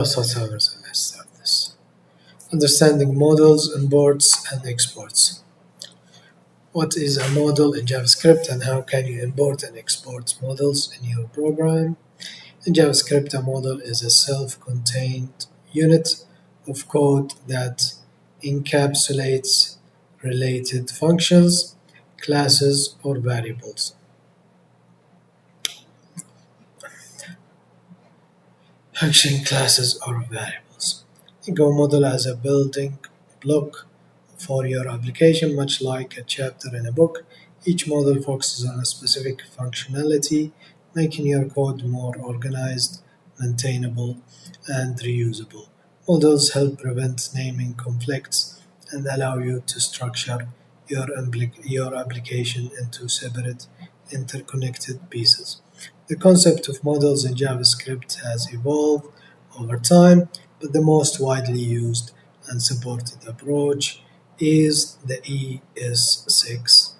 So let's start this. Understanding models, imports, and exports. What is a model in JavaScript and how can you import and export models in your program? In JavaScript, a model is a self-contained unit of code that encapsulates related functions, classes, or variables. Function classes or variables. Think of model as a building block for your application, much like a chapter in a book. Each model focuses on a specific functionality, making your code more organized, maintainable, and reusable. Models help prevent naming conflicts and allow you to structure your application into separate, interconnected pieces. The concept of models in JavaScript has evolved over time, but the most widely used and supported approach is the ES6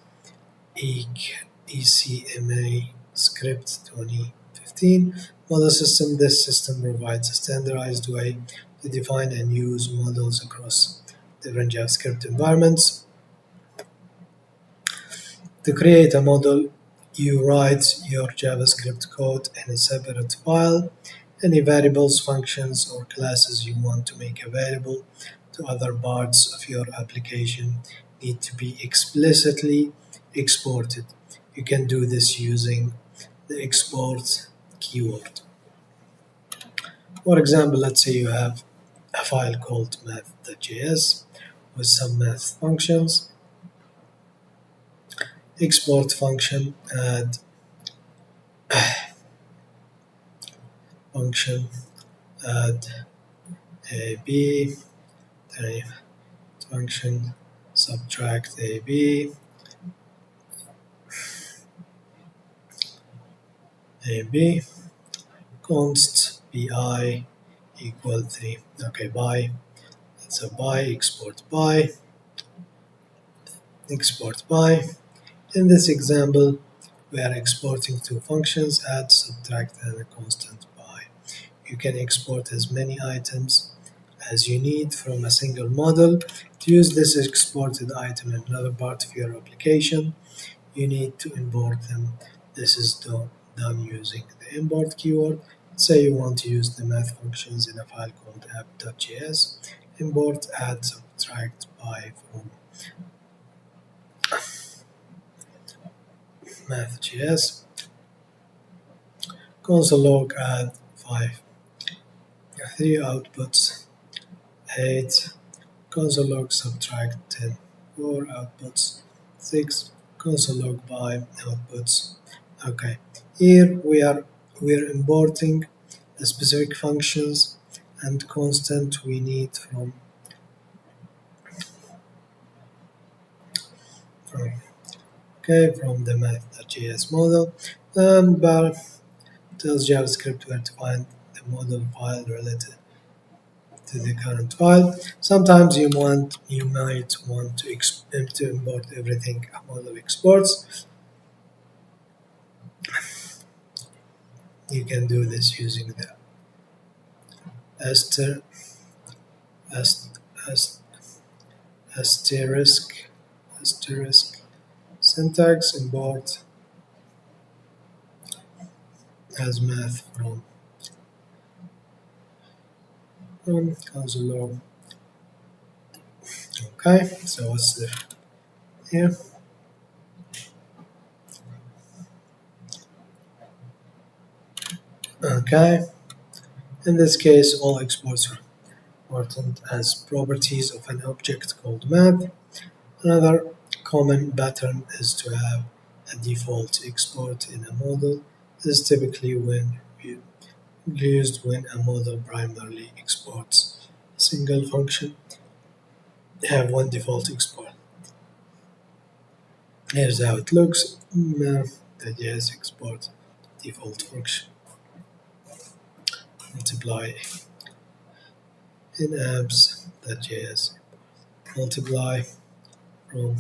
ECMA script 2015 model system. This system provides a standardized way to define and use models across different JavaScript environments. To create a model, you write your JavaScript code in a separate file. Any variables, functions, or classes you want to make available to other parts of your application need to be explicitly exported. You can do this using the export keyword. For example, let's say you have a file called math.js with some math functions. Export function add function add a b function subtract a b const bi equal 3. Okay, by, that's a by, export by. In this example, we are exporting two functions, add, subtract, and a constant by. You can export as many items as you need from a single model. To use this exported item in another part of your application, you need to import them. This is done using the import keyword. Say you want to use the math functions in a file called app.js. Import add subtract by from math.js. Console log add 5. 3 outputs 8. Console log subtract 10. 4 outputs 6. Console log by outputs. Okay, here we're importing the specific functions and constant we need from from the math.js model. But tells JavaScript where to find the model file related to the current file. Sometimes you might want to import everything a model exports. You can do this using the aster, ast, ast, asterisk syntax import as math from console log. Okay, so what's the here? Okay, in this case, all exports are important as properties of an object called math. Another common pattern is to have a default export in a model. This is typically used when a model primarily exports a single function. Have one default export. Here's how it looks. Math.js export default function. Multiply in apps.js. Multiply from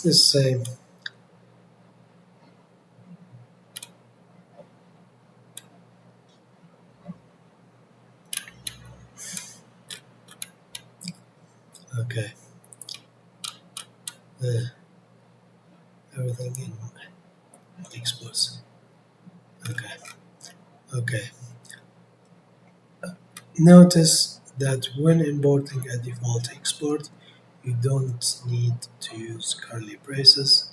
Let's say, okay, uh, everything in exports. Okay, okay. Notice that when importing a default export, you don't need to use curly braces,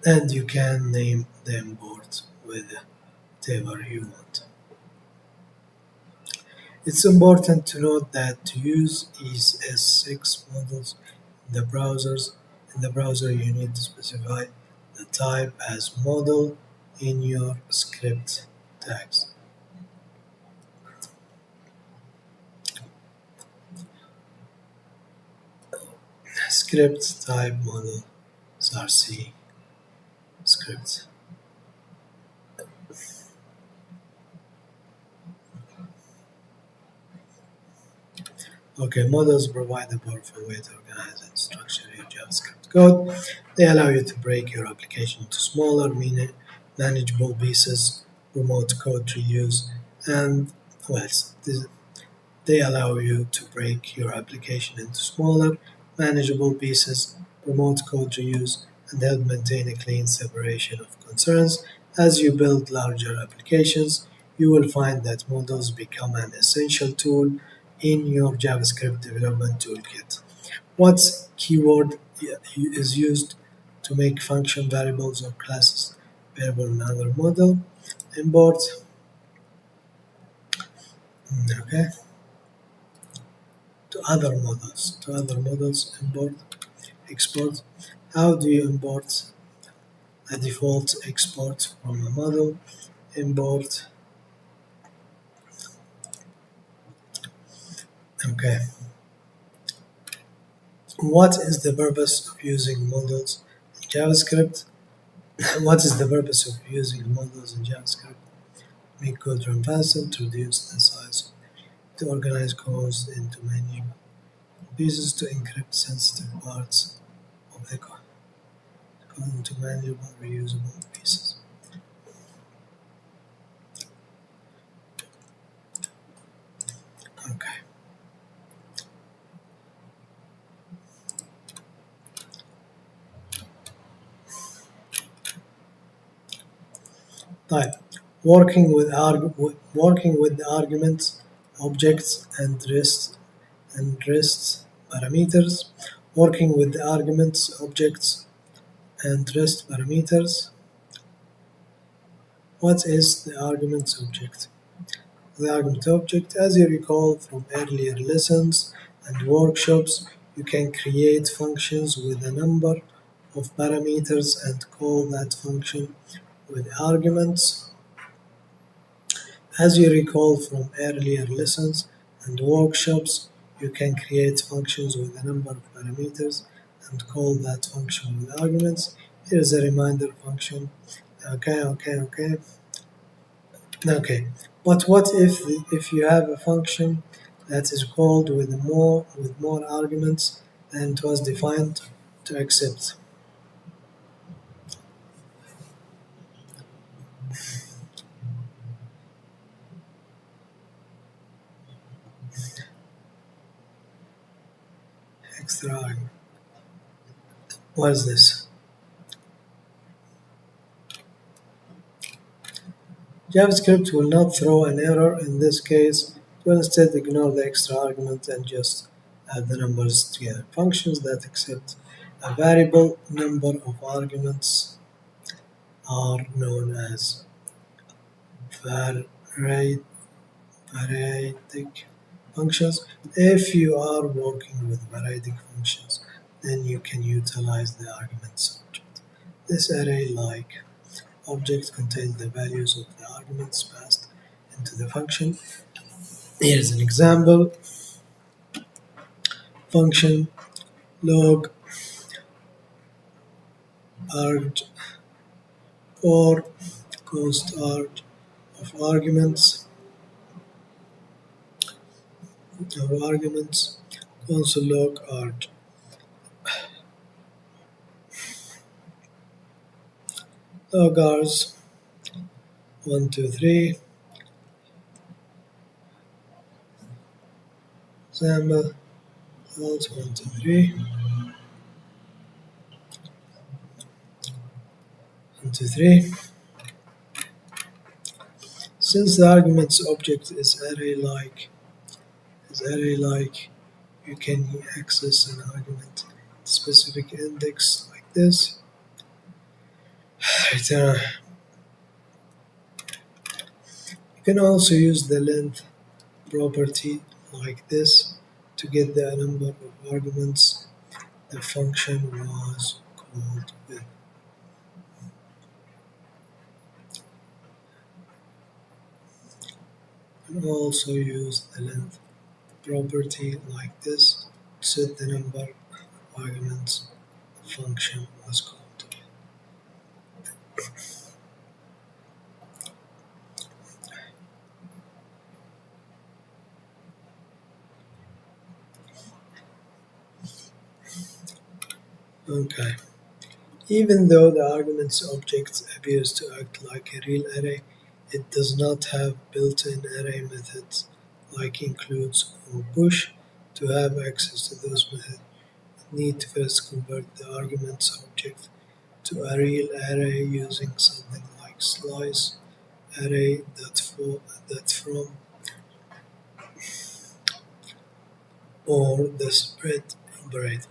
and you can name the import with whatever you want. It's important to note that to use ES6 models in the browser you need to specify the type as model in your script tags. Script type model src script. Okay, models provide a powerful way to organize and structure your JavaScript code. They allow you to break your application into smaller, manageable pieces, promote code reuse, and well, they allow you to break your application into smaller, manageable pieces, promote code reuse, and help maintain a clean separation of concerns. As you build larger applications, you will find that models become an essential tool in your JavaScript development toolkit. What keyword is used to make function variables or classes available in another model? Import. Okay. To other models, import, export. How do you import a default export from a model? Import. Okay. What is the purpose of using models in JavaScript? What is the purpose of using models in JavaScript? Make code run faster, to reduce the size, to organize codes into many pieces, to encrypt sensitive parts of the code into manageable, reusable pieces. Okay. Type. Working with the arguments, objects, and rest parameters. Working with the arguments, objects, and rest parameters. What is the arguments object? The argument object, as you recall from earlier lessons and workshops, you can create functions with a number of parameters and call that function with arguments. As you recall from earlier lessons and workshops, you can create functions with a number of parameters and call that function with arguments. Here is a reminder function. Okay. Okay, but what if you have a function that is called with more arguments than it was defined to accept? Extra argument. What is this? JavaScript will not throw an error in this case. It will instead ignore the extra argument and just add the numbers together. Functions that accept a variable number of arguments are known as vari- variadic functions. If you are working with variadic functions, then you can utilize the arguments object. This array-like object contains the values of the arguments passed into the function. Here's an example. Function log arg or const arg of arguments console log arg logars 1, 2, 3, example, results 1, 2, 3, 1, 2, 3. Since the argument's object is array-like, you can access an argument specific index like this. Return. You can also use the length property like this to get the number of arguments the function was called with. You can also use the length property like this to set the number of arguments the function was called with. Okay. Even though the argument's object appears to act like a real array, it does not have built-in array methods like includes or push. To have access to those methods, you need to first convert the argument's object to a real array using something like slice array.from or the spread operator.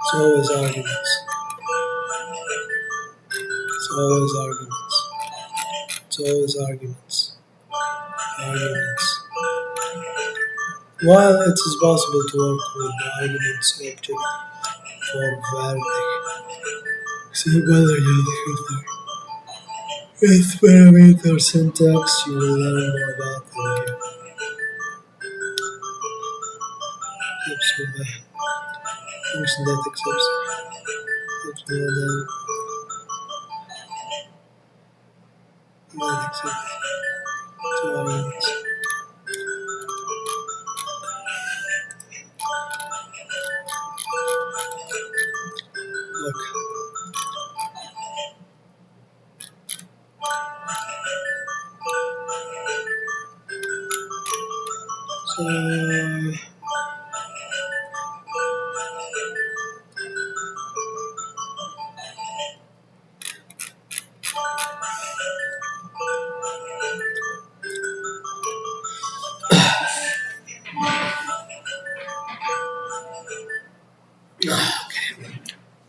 It's always arguments. It's always arguments. It's always arguments. Arguments. While it is possible to work with the arguments object for variable, except whether you with parameter syntax, you will learn more about them here. Accepts function that accepts more than accepts two arguments. Look. So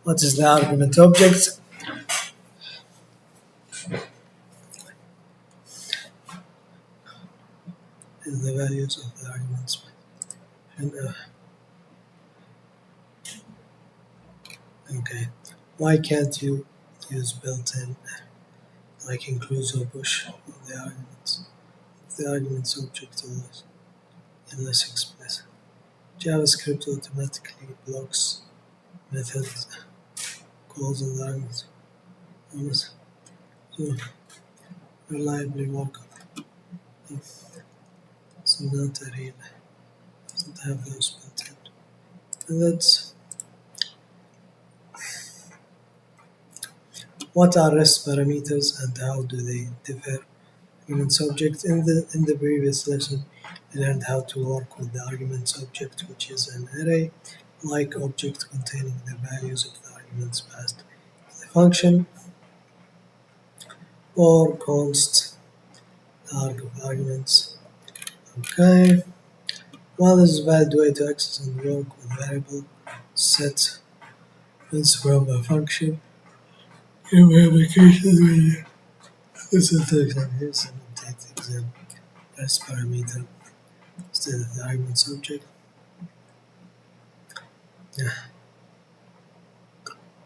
what is the argument object? Is the values of the arguments. And, okay. Why can't you use built-in like includes or push on the arguments? If the arguments object was unless explicit. JavaScript automatically blocks methods calls on the arguments. So reliably work it's not a real doesn't have those built in. And that's what are rest parameters and how do they differ? Arguments object in the previous lesson we learned how to work with the arguments object, which is an array like object containing the values of the arguments passed to the function, or const arg of arguments. Okay. While this is a valid way to access and work with variable set is from a function in my application video. This is the example. Here's an update example. Rest parameter instead of the argument object.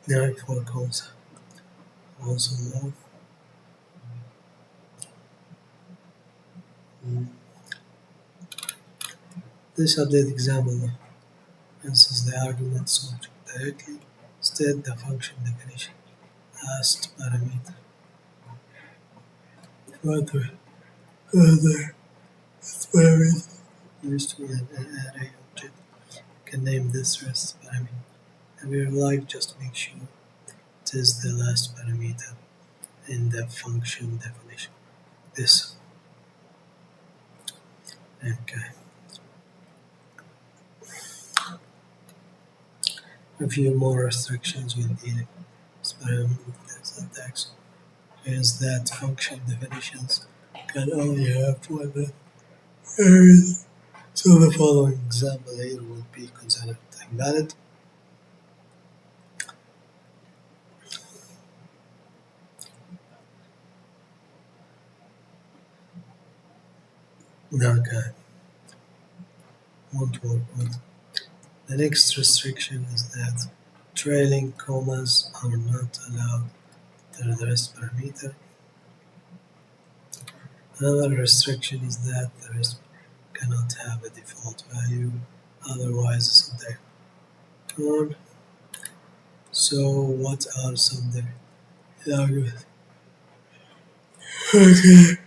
Now for calls also log. This update example Answers the argument subject directly. State the function definition. Asked parameter. Further, further parameter used with an array object. Can name this rest parameter. And we like just make sure it is the last parameter in the function definition. This. Okay. A few more restrictions when dealing with parameter syntax is that function definitions can only have one parameter. So the following example here will be considered invalid. Okay. Won't work. The next restriction is that trailing commas are not allowed to the rest parameter. Another restriction is that the rest cannot have a default value, otherwise syntax on. So what are some arguments? Okay,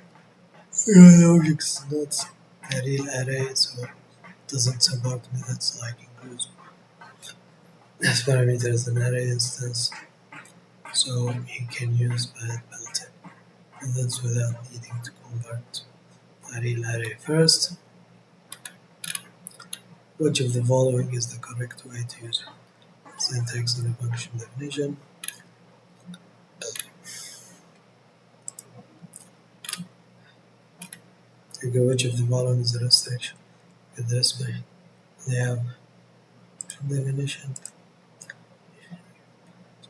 the object is not a real array, so it doesn't support methods like includes. This parameter is an array instance, so you can use built-in methods without needing to convert a real array first. Which of the following is the correct way to use syntax in a function definition? Okay, which of the following is a restriction? With this way, they have definition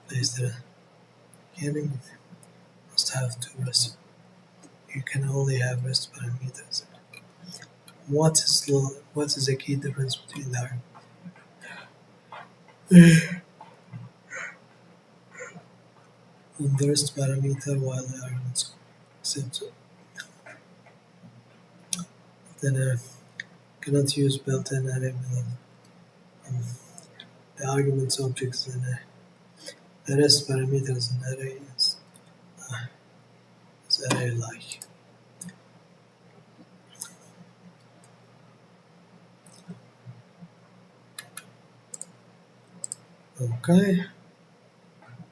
space the beginning must have two rests. You can only have rest parameters. What is the key difference between the rest parameter while the arguments except then cannot use built-in array method. Um, the arguments objects in the rest parameters in array is array like. Okay,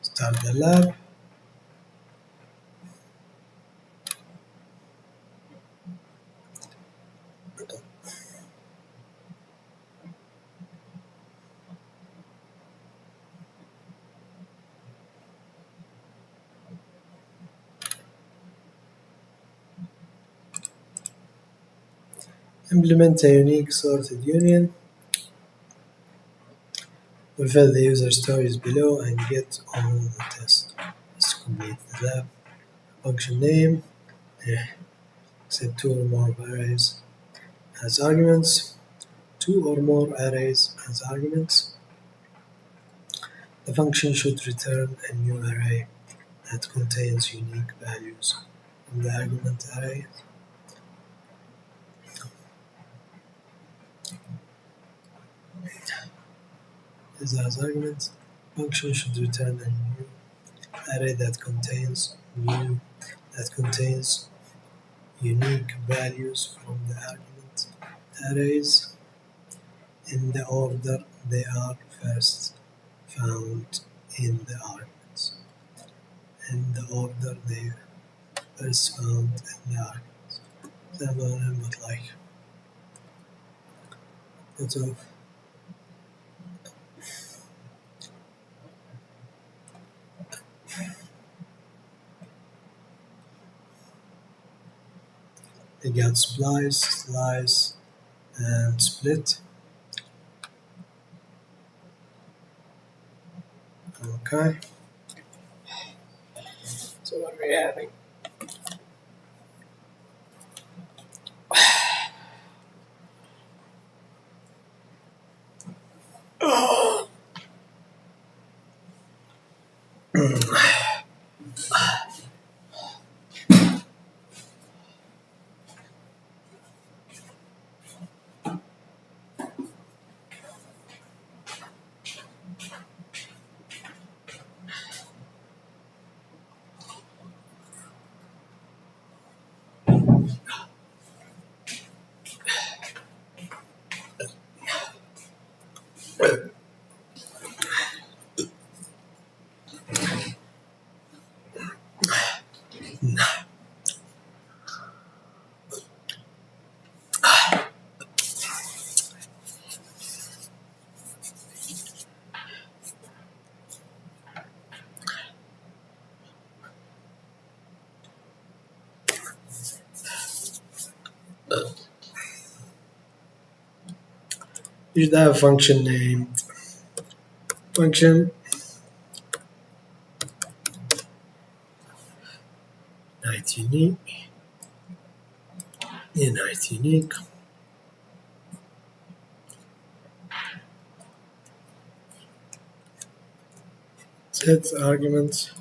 start the lab. Implement a unique sorted union. We'll fill the user stories below and get all the tests. Let's complete the lab. Function name, except two or more arrays as arguments. Two or more arrays as arguments. The function should return a new array that contains unique values from the argument array. As arguments, function should return a new array that contains unique values from the argument arrays in the order they are first found in the arguments. In the order they first found in the arguments. Example input like out of they got slice, and split. Okay. So what are we having? You should have a function named function night unique. Night unique. Set arguments.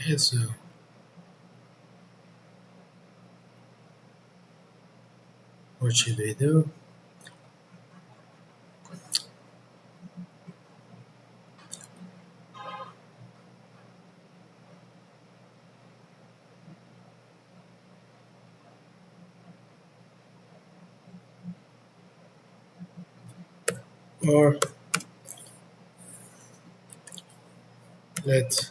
Okay, so what should we do? Or let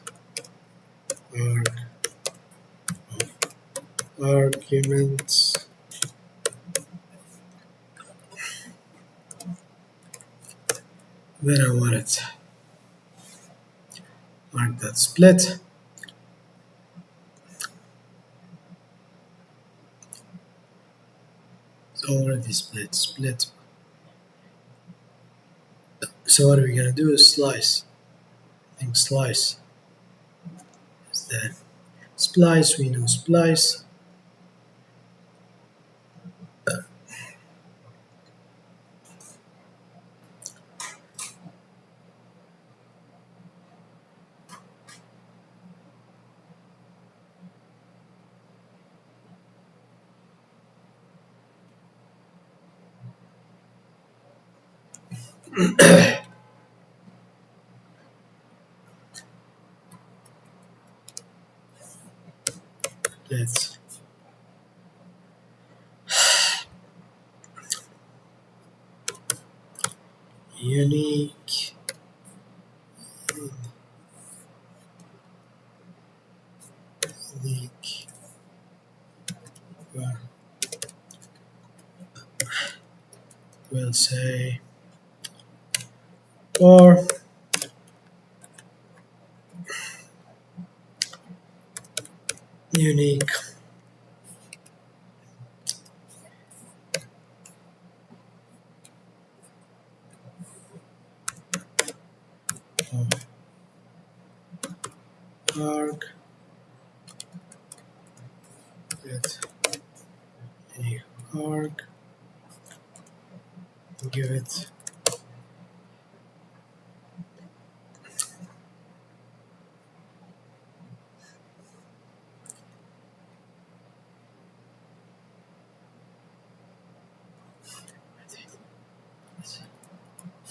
arguments when I want it. Mark that split. It's already split. So what are we gonna do is slice. I think slice is that. Splice, we know splice. Let's unique unique well, we'll say or unique arg let a arg give it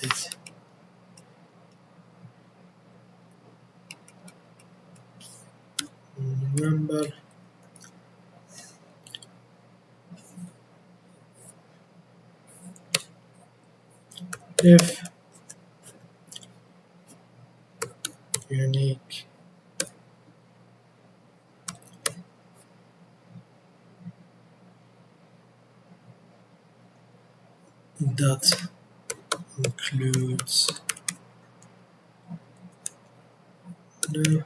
its number if unique dot includes the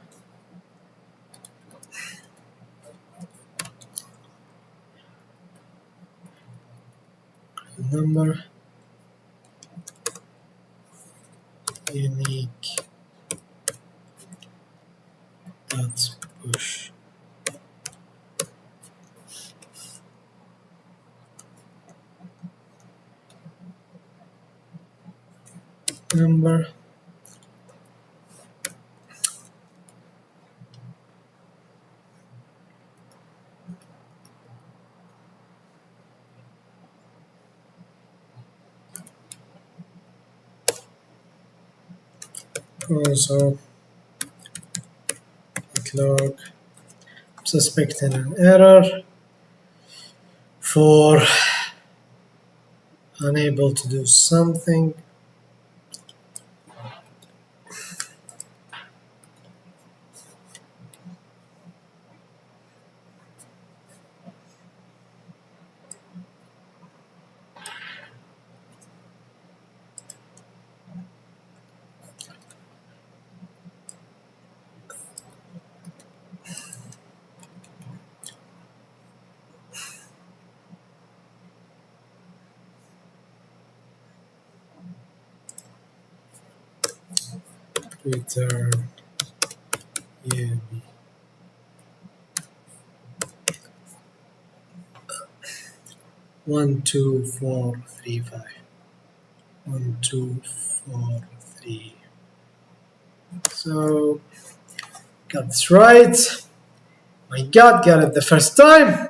number unique dot push number. Also, log suspecting an error for unable to do something. Return UB. 12435. 1243. So got this right. My God, got it the first time.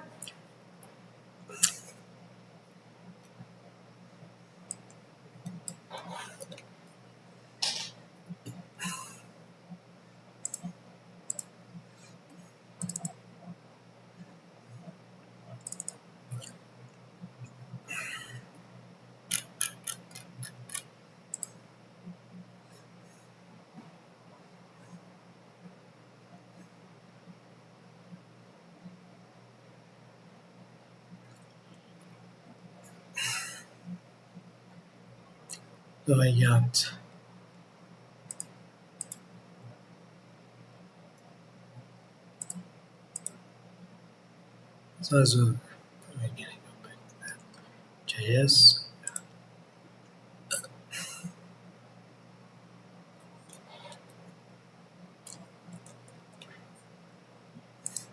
So I got so I'm getting back to that. JS.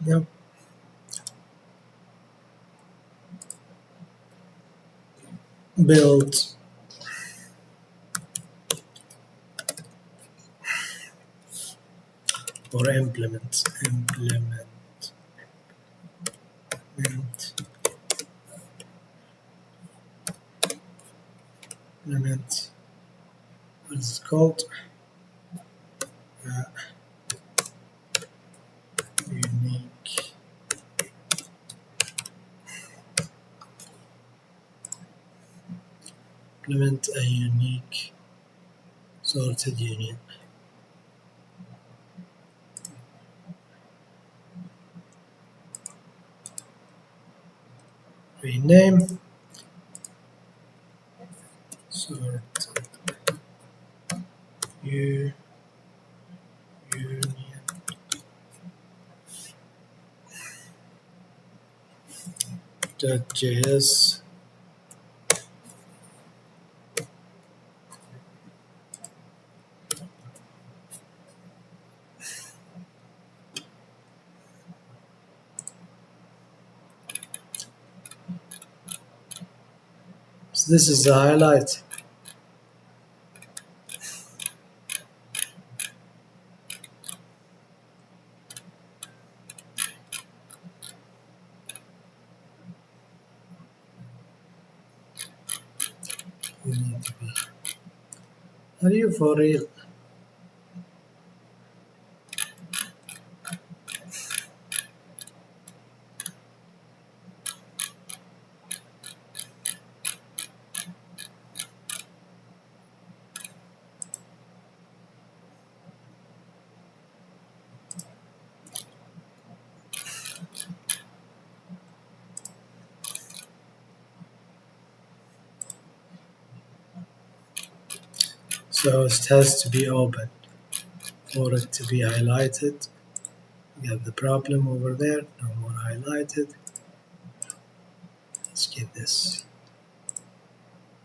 Yep. Build or implement. Implement. What is it called? Unique. Implement a unique sorted union. Rename sorted union .js. So this is the highlight. You need to be. Are you for real? So it has to be open for it to be highlighted. We have the problem over there, no more highlighted. Let's get this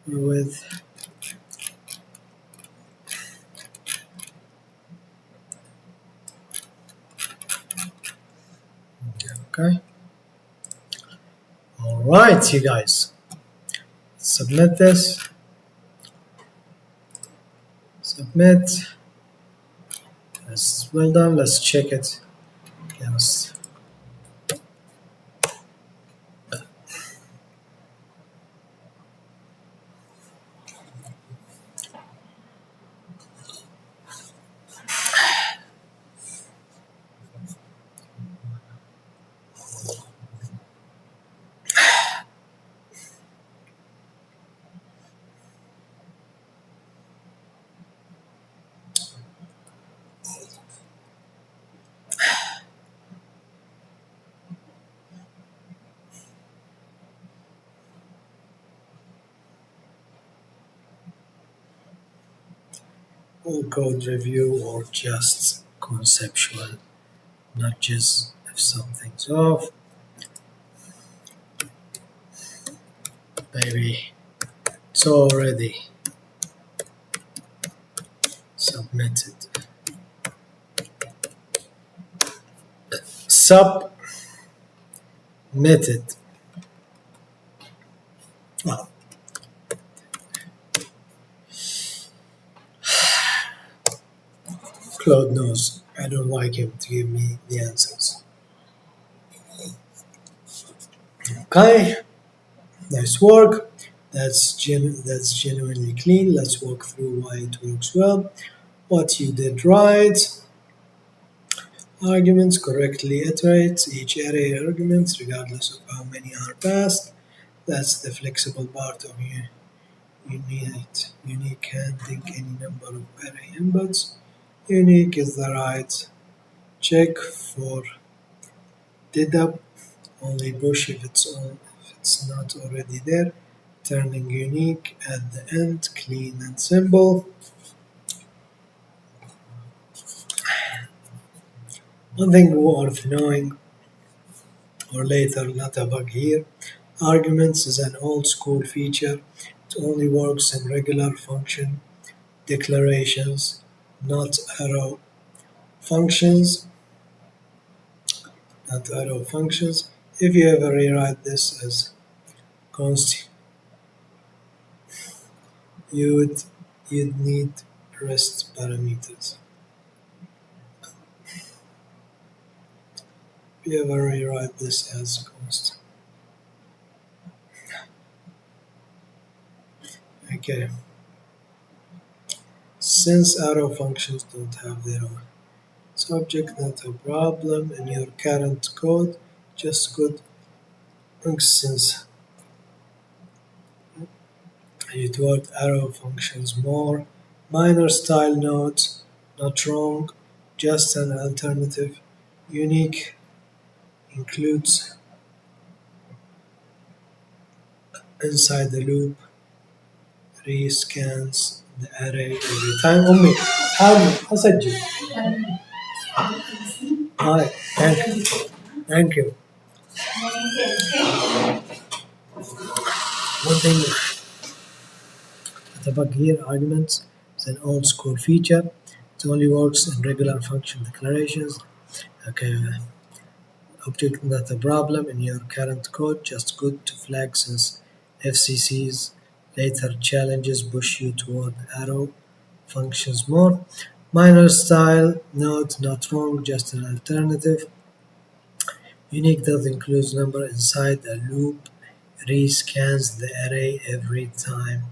with okay. All right, you guys, submit this. Submit. That's well done. Let's check it. Yes. Or code review or just conceptual nudges if something's off. Maybe it's already submitted. Submitted. Well, Claude knows I don't like him to give me the answers. Okay, nice work. That's genuinely clean. Let's walk through why it works well. What you did right. Arguments correctly iterates each array argument regardless of how many are passed. That's the flexible part of unique. Unique can take any number of array inputs. Unique is the right check for dedup. Only push if it's not already there. Turning unique at the end, clean and simple. One thing worth knowing, or later, not a bug here. Arguments is an old school feature. It only works in regular function declarations, not arrow functions. Not arrow functions. If you ever rewrite this as const, you'd need rest parameters. If you ever rewrite this as const. Okay. Since arrow functions don't have their own subject, not a problem in your current code, just good since you'd word arrow functions more. Minor style notes, not wrong, just an alternative. Unique includes inside the loop, rescans the array every time. أمي حاول أسجل. Hi, thank you. Thank you. One thing the bug here arguments is an old school feature. It only works in regular function declarations. Okay, object not a problem in your current code, just good to flag since FCC's later challenges push you toward arrow functions more. Minor style note not wrong, just an alternative. Unique does include number inside a loop, rescans the array every time,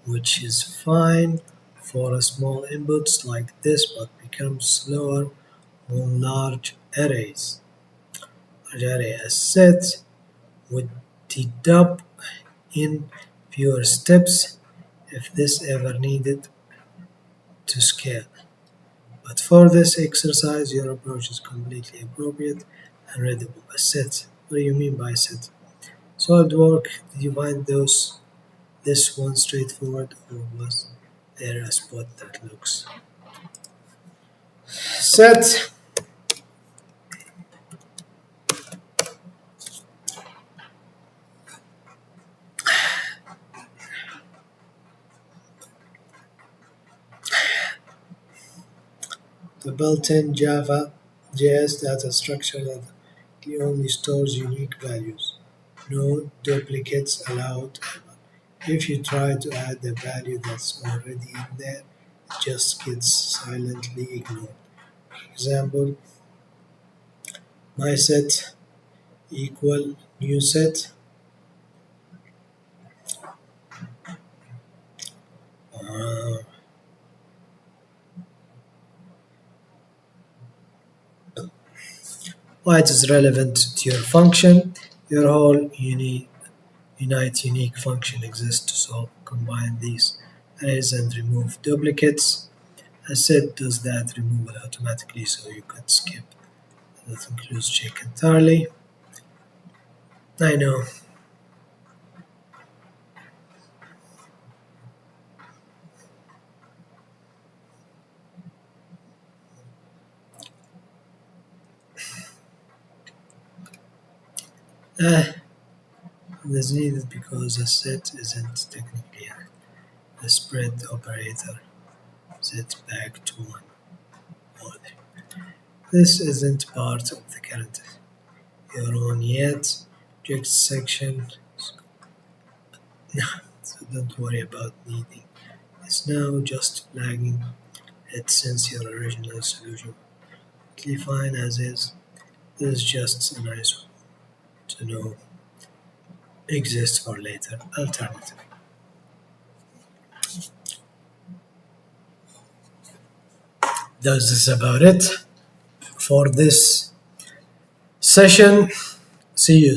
which is fine for small inputs like this but becomes slower on large arrays. Large array as set would dedupe in fewer steps if this ever needed to scale. But for this exercise, your approach is completely appropriate and readable. A set. What do you mean by set? Solid work. Did you find this one straightforward, or was there a spot that looks set? The built-in Java JS data structure that only stores unique values. No duplicates allowed. If you try to add a value that's already in there, just gets silently ignored. Example, my set equal new set. Uh, why it is relevant to your function. Your whole unite unique function exists to solve combine these arrays and remove duplicates. A set does that removal automatically, so you could skip. That includes check entirely. I know. Uh, this is needed because a set isn't technically a spread operator set back to one only. This isn't part of the current you're on yet. Object section, so don't worry about needing. It's now just flagging it since your original solution is fine as is. This is just a nice one to know exists for later alternative. That's this about it for this session. See you.